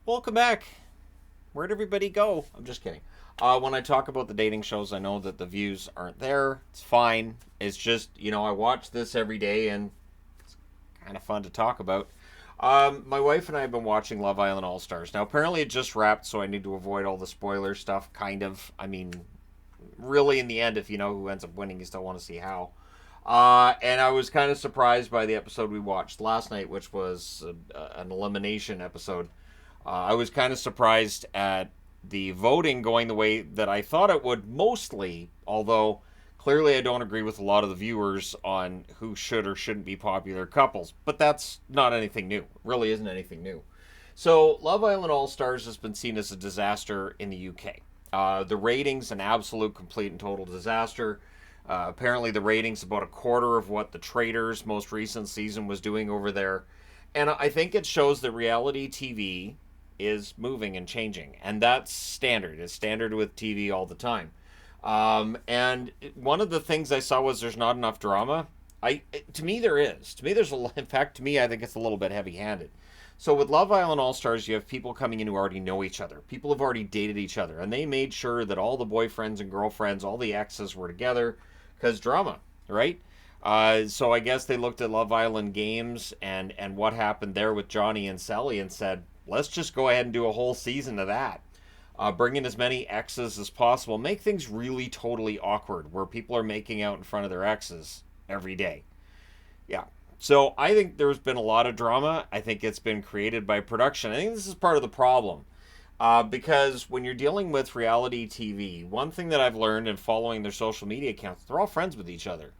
Welcome back. Where'd everybody go? I'm just kidding. When I talk about the dating shows, I know that the views aren't there. It's fine. It's just, I watch this every day and it's kind of fun to talk about. My wife and I have been watching Love Island All Stars. Now, apparently it just wrapped, so I need to avoid all the spoiler stuff, kind of. I mean, really, in the end, if you know who ends up winning, you still want to see how. And I was kind of surprised by the episode we watched last night, which was an elimination episode. I was kind of surprised at the voting going the way that I thought it would mostly, although clearly I don't agree with a lot of the viewers on who should or shouldn't be popular couples. But that's not anything new. It really isn't anything new. So, Love Island All Stars has been seen as a disaster in the UK. The ratings, an absolute, complete, and total disaster. Apparently, the ratings about a quarter of what the Traitors' most recent season was doing over there. And I think it shows that reality TV is moving and changing, and that's standard. It's standard with TV all the time. And one of the things I saw was there's not enough drama. To me there is. To me there's in fact to me I think it's a little bit heavy-handed. So with Love Island All Stars, you have people coming in who already know each other. People have already dated each other, and they made sure that all the boyfriends and girlfriends, all the exes were together because drama, right? So I guess they looked at Love Island games and what happened there with Johnny and Sally and said, let's just go ahead and do a whole season of that. Bring in as many exes as possible. Make things really totally awkward where people are making out in front of their exes every day. Yeah. So I think there's been a lot of drama. I think it's been created by production. I think this is part of the problem. Because when you're dealing with reality TV, one thing that I've learned in following their social media accounts, they're all friends with each other.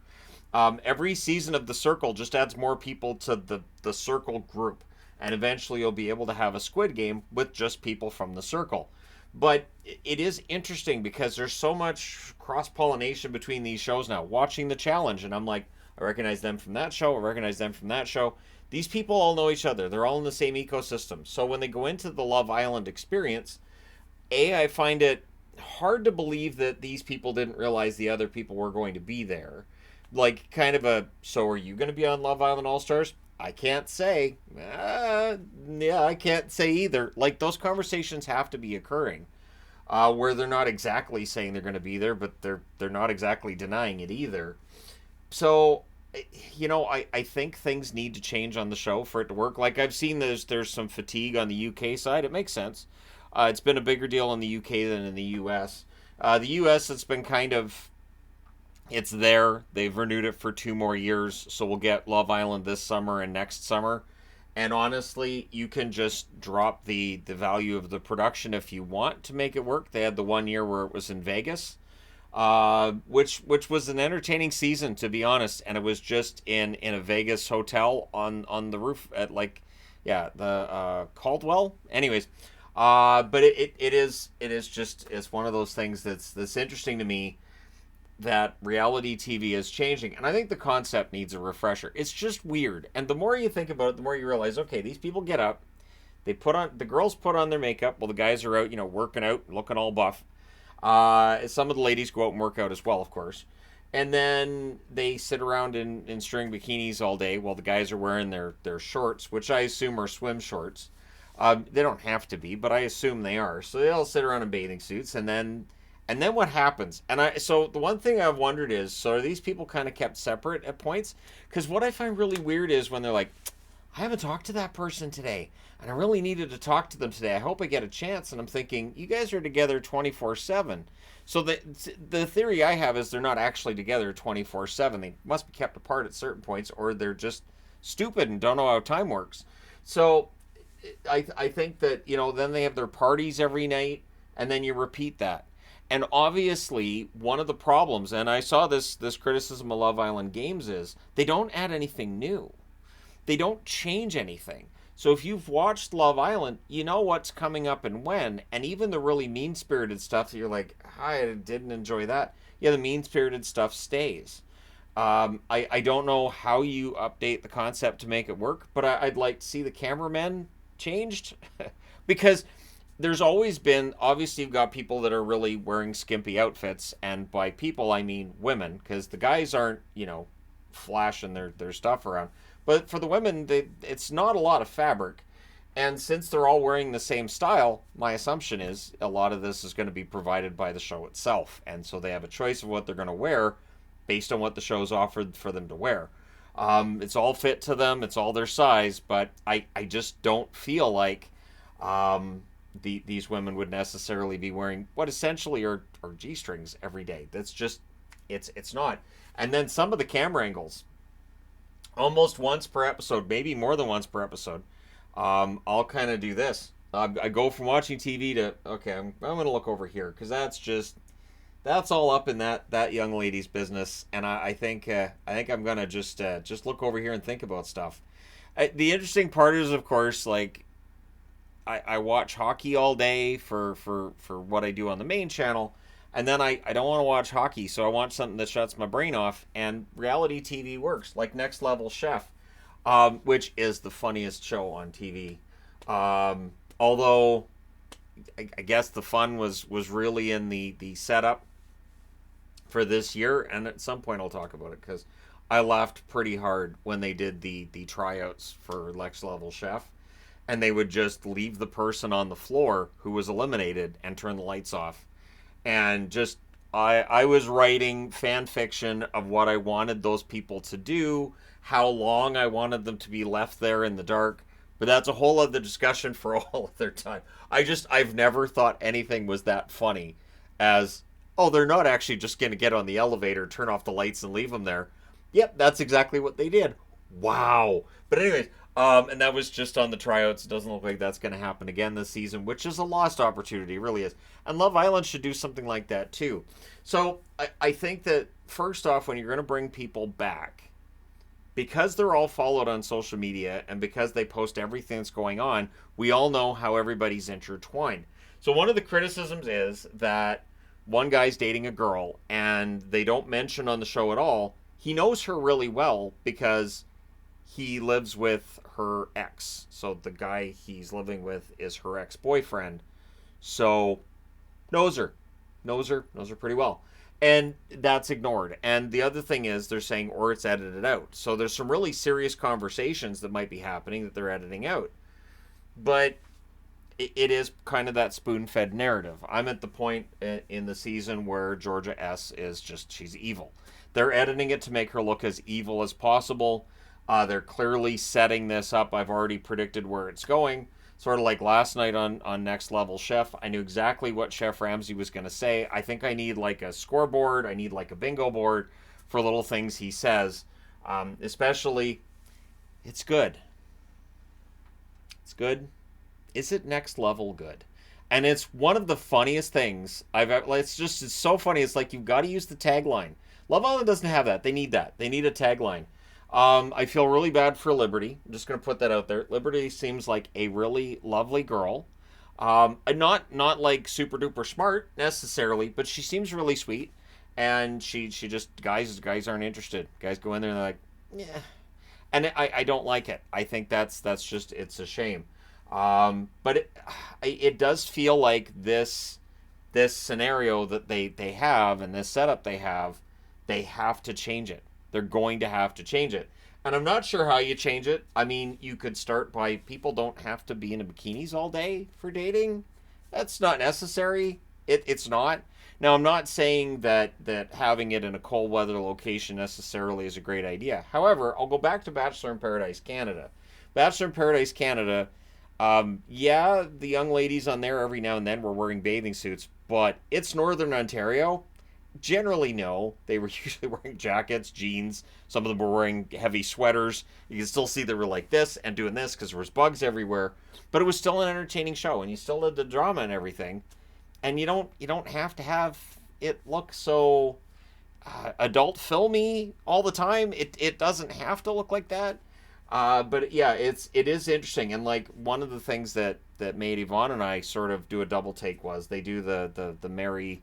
Every season of The Circle just adds more people to the Circle group. And eventually you'll be able to have a Squid Game with just people from The Circle. But it is interesting because there's so much cross pollination between these shows now. Watching The Challenge, and I'm like, I recognize them from that show, I recognize them from that show. These people all know each other. They're all in the same ecosystem. So when they go into the Love Island experience, I find it hard to believe that these people didn't realize the other people were going to be there. Like, kind of a, so are you going to be on Love Island All Stars? I can't say. Yeah, I can't say either. Like, those conversations have to be occurring, where they're not exactly saying they're going to be there, but they're not exactly denying it either. So, I think things need to change on the show for it to work. Like, I've seen there's some fatigue on the UK side. It makes sense. It's been a bigger deal in the UK than in the US. The US, it's been kind of, it's there. They've renewed it for 2 more years, so we'll get Love Island this summer and next summer. And honestly, you can just drop the value of the production if you want to make it work. They had the 1 year where it was in Vegas, which was an entertaining season, to be honest. And it was just in a Vegas hotel on the roof at, like, yeah, the Caldwell. Anyways, but it is just, it's one of those things that's interesting to me, that reality TV is changing. And I think the concept needs a refresher. It's just weird. And the more you think about it, the more you realize, okay, these people get up, the girls put on their makeup while the guys are out, working out, looking all buff. Some of the ladies go out and work out as well, of course. And then they sit around in string bikinis all day while the guys are wearing their shorts, which I assume are swim shorts. They don't have to be, but I assume they are. So they all sit around in bathing suits, and then what happens? So the one thing I've wondered is, so are these people kind of kept separate at points? Because what I find really weird is when they're like, I haven't talked to that person today, and I really needed to talk to them today. I hope I get a chance. And I'm thinking, you guys are together 24/7. So the theory I have is they're not actually together 24/7. They must be kept apart at certain points, or they're just stupid and don't know how time works. So I think that, then they have their parties every night, and then you repeat that. And obviously, one of the problems, and I saw this criticism of Love Island games, is they don't add anything new. They don't change anything. So if you've watched Love Island, you know what's coming up and when. And even the really mean-spirited stuff that you're like, I didn't enjoy that. Yeah, the mean-spirited stuff stays. I don't know how you update the concept to make it work, but I'd like to see the cameramen changed. Because there's always been, obviously you've got people that are really wearing skimpy outfits, and by people I mean women, because the guys aren't, flashing their stuff around. But for the women, it's not a lot of fabric. And since they're all wearing the same style, my assumption is a lot of this is going to be provided by the show itself. And so they have a choice of what they're going to wear based on what the show's offered for them to wear. It's all fit to them, it's all their size, but I just don't feel like these women would necessarily be wearing what essentially are G-strings every day. That's just, it's not. And then some of the camera angles, almost once per episode, maybe more than once per episode, I'll kind of do this. I go from watching TV to, okay, I'm going to look over here because that's all up in that young lady's business, and I think I'm gonna just look over here and think about stuff. The interesting part is, of course, like I watch hockey all day for what I do on the main channel, and then I don't want to watch hockey, so I want something that shuts my brain off. And reality TV works, like Next Level Chef, which is the funniest show on TV. Although I guess the fun was really in the setup for this year, and at some point I'll talk about it because I laughed pretty hard when they did the tryouts for Next Level Chef, and they would just leave the person on the floor who was eliminated and turn the lights off. And just I was writing fan fiction of what I wanted those people to do, how long I wanted them to be left there in the dark. But that's a whole other discussion for all of their time. I've never thought anything was that funny as, oh, they're not actually just going to get on the elevator, turn off the lights, and leave them there. Yep, that's exactly what they did. Wow. But anyways, and that was just on the tryouts. It doesn't look like that's going to happen again this season, which is a lost opportunity, it really is. And Love Island should do something like that too. So I think that first off, when you're going to bring people back, because they're all followed on social media and because they post everything that's going on, we all know how everybody's intertwined. So one of the criticisms is that one guy's dating a girl and they don't mention on the show at all. He knows her really well because he lives with her ex. So the guy he's living with is her ex-boyfriend. So knows her pretty well. And that's ignored. And the other thing is they're saying, or it's edited out. So there's some really serious conversations that might be happening that they're editing out. But it is kind of that spoon-fed narrative. I'm at the point in the season where Georgia S is just, she's evil. They're editing it to make her look as evil as possible. They're clearly setting this up. I've already predicted where it's going. Sort of like last night on Next Level Chef, I knew exactly what Chef Ramsay was going to say. I think I need like a scoreboard. I need like a bingo board for little things he says. Especially, it's good. It's good. Is it next level good? And it's one of the funniest things I've ever. It's so funny. It's like you've got to use the tagline. Love Island doesn't have that. They need that. They need a tagline. I feel really bad for Liberty. I'm just going to put that out there. Liberty seems like a really lovely girl. Not like super duper smart necessarily, but she seems really sweet. And she just, guys aren't interested. Guys go in there and they're like, yeah. And I don't like it. I think that's just, it's a shame. But it does feel like this scenario that they have and this setup they have to change it. They're going to have to change it. And I'm not sure how you change it. I mean, you could start by people don't have to be in bikinis all day for dating. That's not necessary. It's not. Now, I'm not saying that having it in a cold weather location necessarily is a great idea. However, I'll go back to Bachelor in Paradise Canada. Bachelor in Paradise Canada, yeah, the young ladies on there every now and then were wearing bathing suits, but it's Northern Ontario. Generally, no. They were usually wearing jackets, jeans. Some of them were wearing heavy sweaters. You can still see they were like this and doing this because there was bugs everywhere. But it was still an entertaining show, and you still had the drama and everything. And you don't have to have it look so adult filmy all the time. It doesn't have to look like that. But yeah, it is interesting. And like one of the things that made Yvonne and I sort of do a double take was they do the Mary.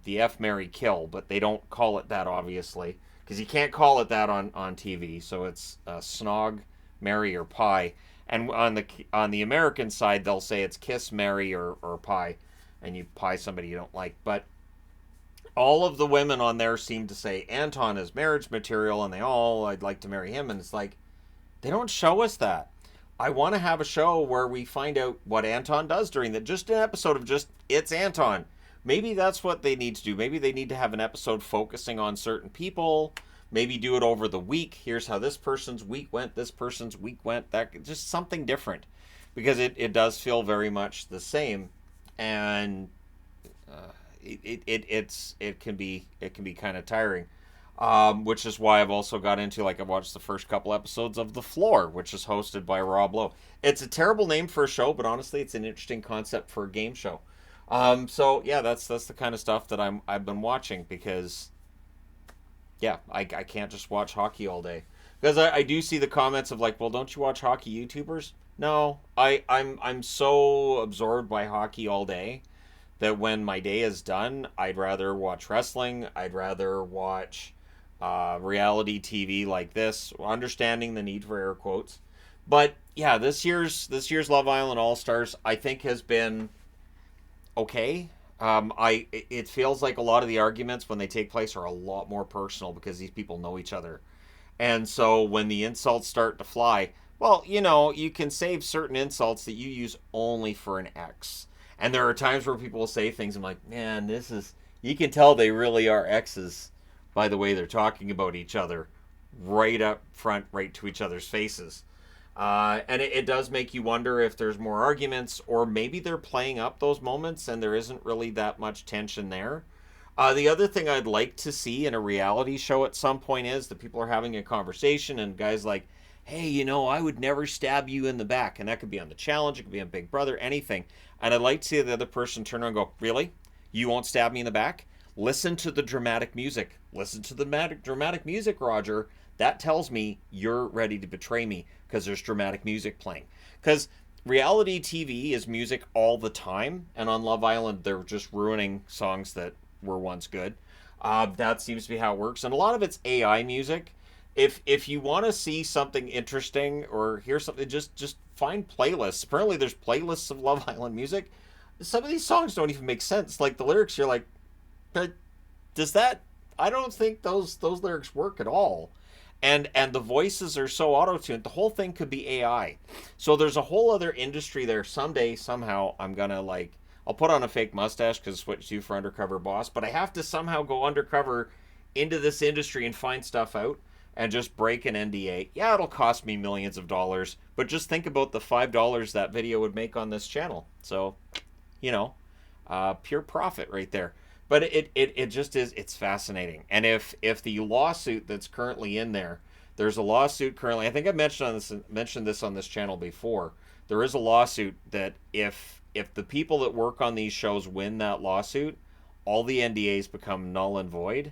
The F, Marry, Kill, but they don't call it that, obviously, because you can't call it that on TV. So it's Snog, Marry, or Pie. And on the American side, they'll say it's Kiss, Marry, or Pie, and you pie somebody you don't like. But all of the women on there seem to say Anton is marriage material, and I'd like to marry him. And it's like, they don't show us that. I want to have a show where we find out what Anton does during the just an episode of just it's Anton. Maybe that's what they need to do. Maybe they need to have an episode focusing on certain people. Maybe do it over the week. Here's how this person's week went. This person's week went. That just something different, because it does feel very much the same, and it can be kind of tiring. Which is why I've also got into, like, I watched the first couple episodes of The Floor, which is hosted by Rob Lowe. It's a terrible name for a show, but honestly, it's an interesting concept for a game show. So yeah, that's the kind of stuff that I've been watching, because yeah, I can't just watch hockey all day, because I do see the comments of like, well, don't you watch hockey YouTubers? No, I'm so absorbed by hockey all day that when my day is done, I'd rather watch wrestling. I'd rather watch reality TV like this, understanding the need for air quotes. But yeah, this year's Love Island All Stars, I think, has been okay. It feels like a lot of the arguments when they take place are a lot more personal, because these people know each other, and so when the insults start to fly, well, you can save certain insults that you use only for an ex. And there are times where people will say things, I'm like, man, you can tell they really are exes by the way they're talking about each other, right up front, right to each other's faces. And it does make you wonder if there's more arguments, or maybe they're playing up those moments and there isn't really that much tension there. The other thing I'd like to see in a reality show at some point is that people are having a conversation, and guys like, hey, I would never stab you in the back. And that could be on The Challenge, it could be on Big Brother, anything. And I'd like to see the other person turn around and go, really? You won't stab me in the back? Listen to the dramatic music. Listen to the dramatic music, Roger. That tells me you're ready to betray me, because there's dramatic music playing. Because reality TV is music all the time, and on Love Island, they're just ruining songs that were once good. That seems to be how it works. And a lot of it's AI music. If you want to see something interesting or hear something, just find playlists. Apparently, there's playlists of Love Island music. Some of these songs don't even make sense. Like the lyrics, you're like, but does that? I don't think those lyrics work at all. And the voices are so auto-tuned. The whole thing could be AI. So there's a whole other industry there. Someday, somehow, I'm gonna like. I'll put on a fake mustache because it's what you do for Undercover Boss. But I have to somehow go undercover into this industry and find stuff out, and just break an NDA. Yeah, it'll cost me millions of dollars, but just think about the $5 that video would make on this channel. So, you know, pure profit right there. But it just is, it's fascinating. And if the lawsuit that's currently in there, there's a lawsuit currently, I think I mentioned this on this channel before. There is a lawsuit that if the people that work on these shows win that lawsuit, all the NDAs become null and void.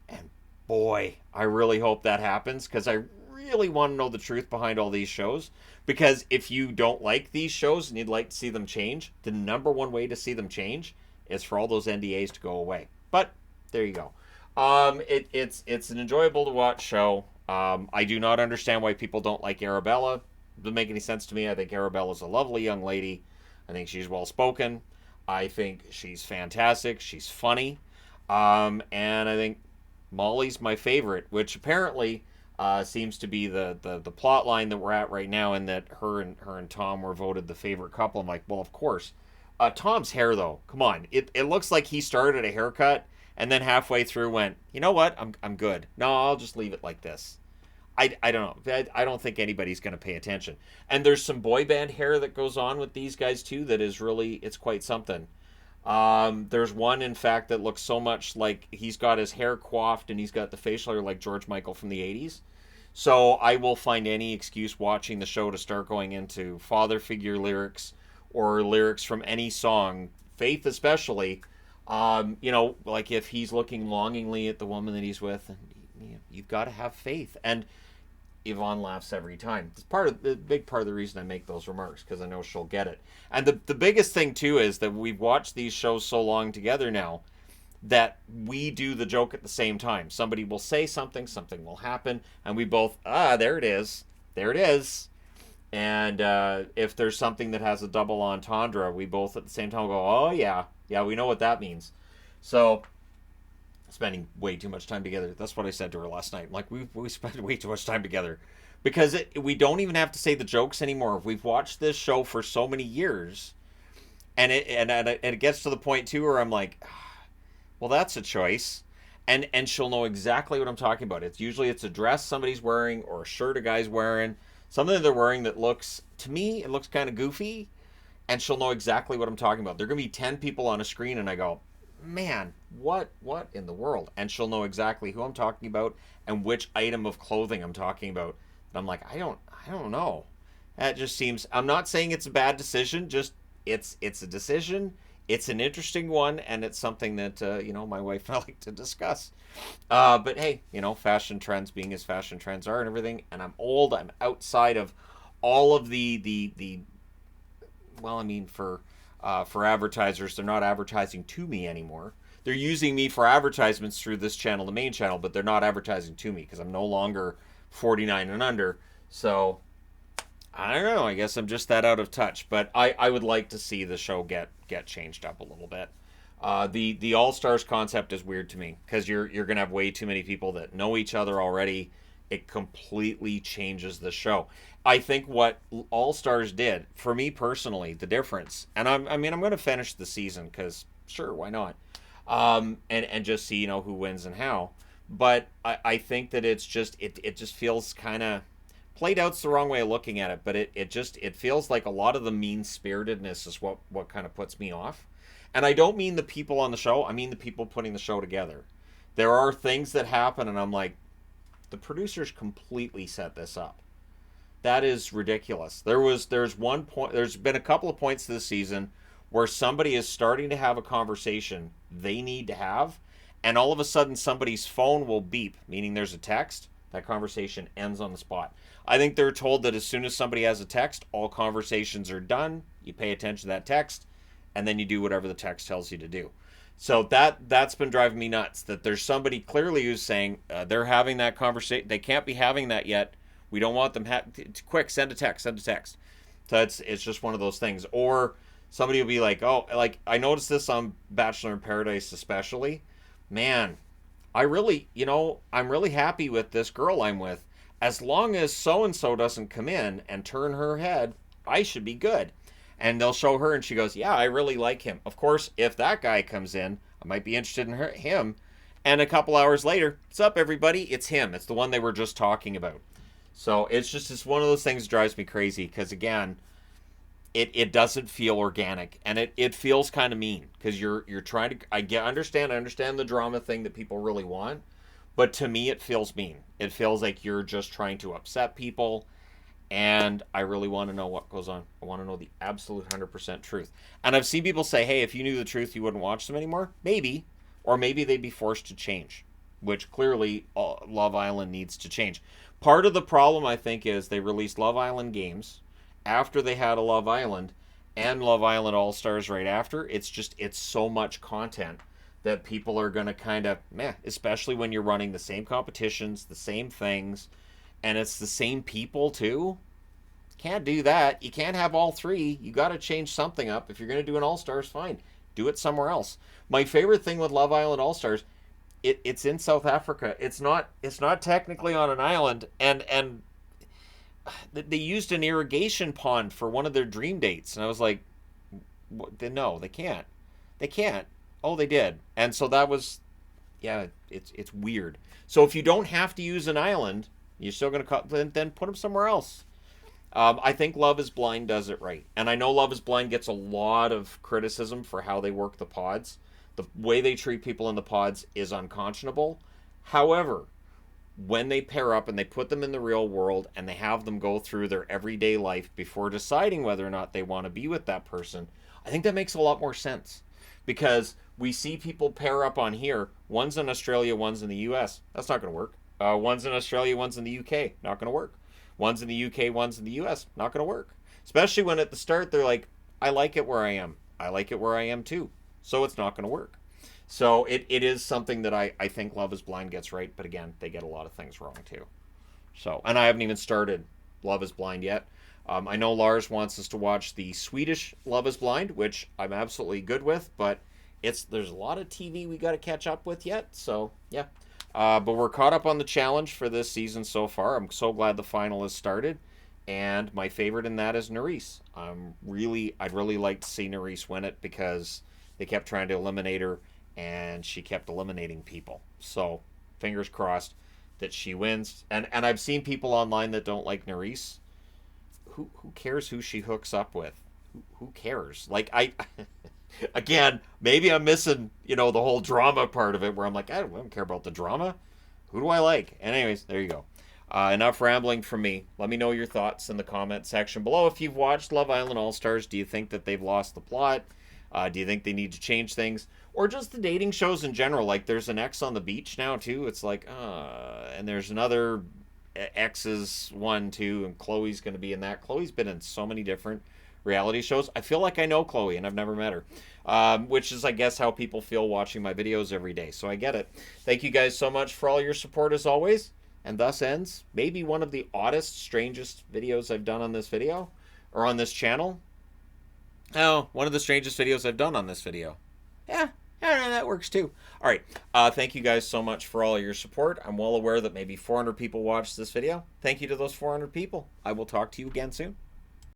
And boy, I really hope that happens, because I really want to know the truth behind all these shows. Because if you don't like these shows and you'd like to see them change, the number one way to see them change is for all those NDAs to go away. But there you go. It's an enjoyable to watch show. I do not understand why people don't like Arabella. It doesn't make any sense to me. I think Arabella's a lovely young lady. I think she's well spoken. I think she's fantastic. She's funny. And I think Molly's my favorite, which apparently seems to be the plot line that we're at right now, and that her and Tom were voted the favorite couple. I'm like, well, of course. Tom's hair, though, come on. It looks like he started a haircut and then halfway through went, you know what? I'm good. No, I'll just leave it like this. I don't know. I don't think anybody's going to pay attention. And there's some boy band hair that goes on with these guys too that is really, it's quite something. There's one, in fact, that looks so much like he's got his hair coiffed and he's got the facial hair like George Michael from the 80s. So I will find any excuse watching the show to start going into father figure lyrics or lyrics from any song, Faith especially. Like if he's looking longingly at the woman that he's with, and you've got to have faith. And Yvonne laughs every time. It's big part of the reason I make those remarks, because I know she'll get it. And the biggest thing too is that we've watched these shows so long together now that we do the joke at the same time. Somebody will say something will happen, and we both, there it is. And if there's something that has a double entendre, we both at the same time go, oh yeah, we know what that means. So spending way too much time together. That's what I said to her last night. I'm like, we spent way too much time together. because we don't even have to say the jokes anymore. We've watched this show for so many years, and it gets to the point too where I'm like, well, that's a choice. And she'll know exactly what I'm talking about. It's a dress somebody's wearing or a shirt a guy's wearing, something they're wearing that looks, to me, it looks kind of goofy, and she'll know exactly what I'm talking about. There're gonna be 10 people on a screen, and I go, man, what in the world? And she'll know exactly who I'm talking about and which item of clothing I'm talking about. And I'm like, I don't know. That just seems. I'm not saying it's a bad decision. Just it's a decision. It's an interesting one, and it's something that my wife and I like to discuss. But hey, fashion trends being as fashion trends are and everything. And I'm old. I'm outside of all of the well, I mean, for advertisers, they're not advertising to me anymore. They're using me for advertisements through this channel, the main channel, but they're not advertising to me because I'm no longer 49 and under. So I don't know. I guess I'm just that out of touch. But I would like to see the show get changed up a little bit. The All Stars concept is weird to me because you're gonna have way too many people that know each other already. It completely changes the show. I think what All Stars did for me personally, the difference, and I'm going to finish the season because sure, why not? And just see who wins and how. But I think that it just feels kind of played out's the wrong way of looking at it, but it feels like a lot of the mean spiritedness is what kind of puts me off. And I don't mean the people on the show. I mean the people putting the show together. There are things that happen, and I'm like, the producers completely set this up. That is ridiculous. There's one point. There's been a couple of points this season where somebody is starting to have a conversation they need to have, and all of a sudden somebody's phone will beep, meaning there's a text. That conversation ends on the spot. I think they're told that as soon as somebody has a text, all conversations are done. You pay attention to that text, and then you do whatever the text tells you to do. So that's been driving me nuts. That there's somebody clearly who's saying they're having that conversation. They can't be having that yet. We don't want them. Quick, send a text. Send a text. So it's just one of those things. Or somebody will be like, oh, like I noticed this on Bachelor in Paradise especially. Man, I'm really happy with this girl I'm with. As long as so and so doesn't come in and turn her head, I should be good. And they'll show her, and she goes, "Yeah, I really like him." Of course, if that guy comes in, I might be interested in him. And a couple hours later, what's up, everybody? It's him. It's the one they were just talking about. So it's one of those things that drives me crazy because again, it doesn't feel organic and it feels kind of mean because you're trying to I understand the drama thing that people really want, but to me it feels mean. It feels like you're just trying to upset people, and I really want to know what goes on. I want to know the absolute 100% truth. And I've seen people say, "Hey, if you knew the truth, you wouldn't watch them anymore." Maybe, or maybe they'd be forced to change, which clearly Love Island needs to change. Part of the problem, I think, is they released Love Island games after they had a Love Island and Love Island All Stars right after. It's so much content that people are going to kind of meh, especially when you're running the same competitions, the same things, and it's the same people too. Can't do that. You can't have all three. You got to change something up. If you're going to do an All Stars, fine. Do it somewhere else. My favorite thing with Love Island All Stars, it's in South Africa. It's not technically on an island, and they used an irrigation pond for one of their dream dates, and I was like, no, they can't. They can't. Oh, they did, and so that was, yeah, it's weird. So if you don't have to use an island, you're still gonna then put them somewhere else. I think Love Is Blind does it right, and I know Love Is Blind gets a lot of criticism for how they work the pods. The way they treat people in the pods is unconscionable. However, when they pair up and they put them in the real world and they have them go through their everyday life before deciding whether or not they want to be with that person, I think that makes a lot more sense. Because we see people pair up on here. One's in Australia, one's in the US. That's not going to work. One's in Australia, one's in the UK. Not going to work. One's in the UK, one's in the US. Not going to work. Especially when at the start they're like, I like it where I am. I like it where I am too. So it's not going to work. So it is something that I think Love Is Blind gets right, but again, they get a lot of things wrong too. So, and I haven't even started Love Is Blind yet. I know Lars wants us to watch the Swedish Love Is Blind, which I'm absolutely good with, but there's a lot of TV we got to catch up with yet. So yeah, But we're caught up on the challenge for this season so far. I'm so glad the final has started. And my favorite in that is Nerys. I'd really like to see Nerys win it because they kept trying to eliminate her and she kept eliminating people. So fingers crossed that she wins. And I've seen people online that don't like Nerys. Who cares who she hooks up with? Who cares? Like again, maybe I'm missing, the whole drama part of it where I'm like, I don't care about the drama. Who do I like? And anyways, there you go. Enough rambling from me. Let me know your thoughts in the comment section below. If you've watched Love Island All Stars, do you think that they've lost the plot? Do you think they need to change things? Or just the dating shows in general? Like there's an X on the Beach now too. It's like, and there's another X's one too, and Chloe's going to be in that. Chloe's been in so many different reality shows. I feel like I know Chloe and I've never met her, which is, I guess, how people feel watching my videos every day. So I get it. Thank you guys so much for all your support as always. And thus ends maybe one of the oddest, strangest videos I've done on this video or on this channel. Oh, one of the strangest videos I've done on this video. Yeah, that works too. All right. Thank you guys so much for all your support. I'm well aware that maybe 400 people watched this video. Thank you to those 400 people. I will talk to you again soon.